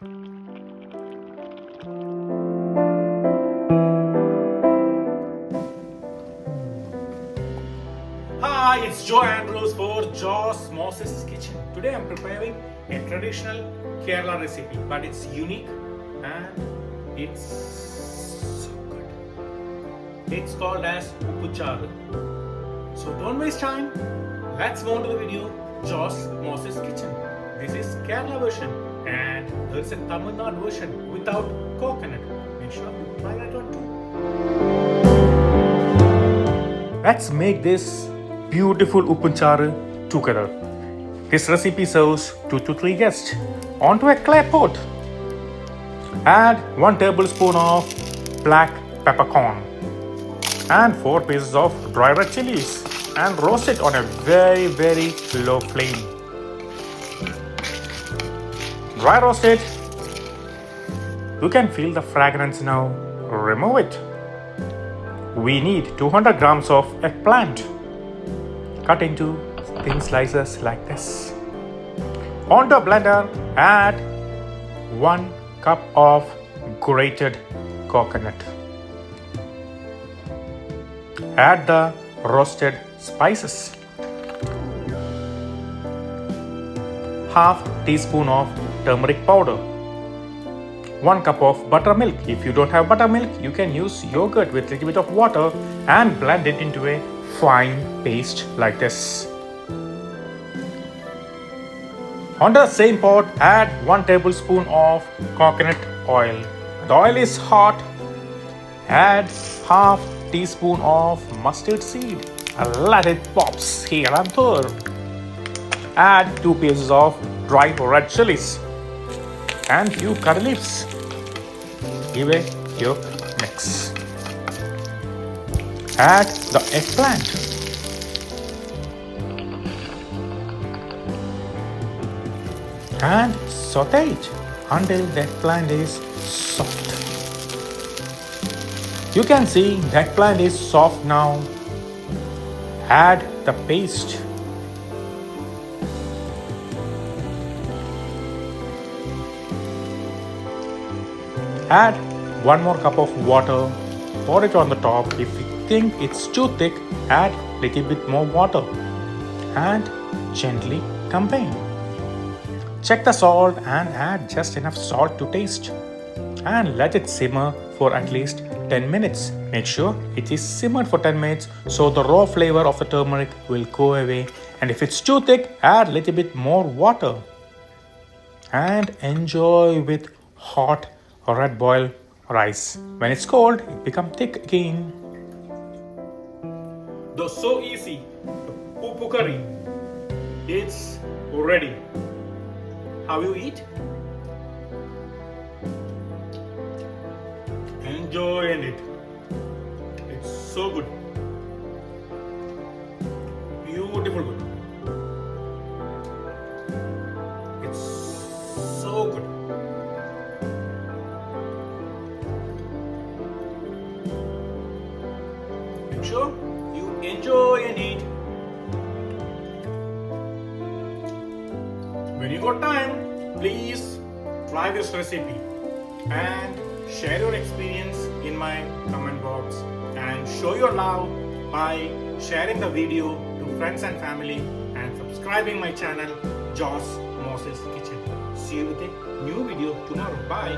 Hi, it's Joe Andrews for Joe's Moses Kitchen. Today I'm preparing a traditional Kerala recipe, but it's unique and it's so good. It's called as Uppu Charu. So don't waste time. Let's move on to the video. Joe's Moses Kitchen. This is Kerala version and there is a Tamil Nadu version without coconut. Make sure you try that one too. Let's make this beautiful Uppu Charu together. This recipe serves 2 to 3 guests. Onto a clay pot. Add 1 tablespoon of black peppercorn and 4 pieces of dry red chilies and roast it on a very low flame. Dry roast it. You can feel the fragrance now. Remove it. We need 200 grams of eggplant. Cut into thin slices like this. Onto a blender, add 1 cup of grated coconut. Add the roasted spices. Half teaspoon of turmeric powder. 1 cup of buttermilk. If you don't have buttermilk, you can use yogurt with a little bit of water and blend it into a fine paste like this. On the same pot, add 1 tablespoon of coconut oil. The oil is hot. Add half teaspoon of mustard seed and let it pops here and there. Add 2 pieces of dry red chilies and few curry leaves. Give a quick mix. Add the eggplant. And saute it until the eggplant is soft. You can see the eggplant is soft now. Add the paste. Add 1 more cup of water. Pour it on the top. If you think it's too thick, add a little bit more water and gently combine. Check the salt and add just enough salt to taste and let it simmer for at least 10 minutes. Make sure it is simmered for 10 minutes so the raw flavor of the turmeric will go away, and if it's too thick, add a little bit more water and enjoy with hot red boiled rice. When it's cold, it becomes thick again. Though so easy, the Uppu curry, it's ready. How you eat? Enjoying it. It's so good. Beautiful good. It's so good. Make sure you enjoy and eat. When you got time, please try this recipe and share your experience in my comment box and show your love by sharing the video to friends and family and subscribing my channel Joe's Moses Kitchen. See you with a new video tomorrow. Bye.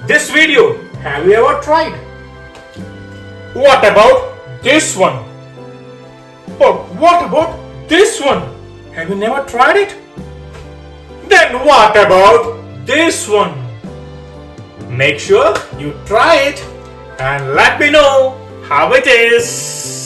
This video, have you ever tried? What about this one? But what about this one? Have you never tried it? Then what about this one? Make sure you try it and let me know how it is.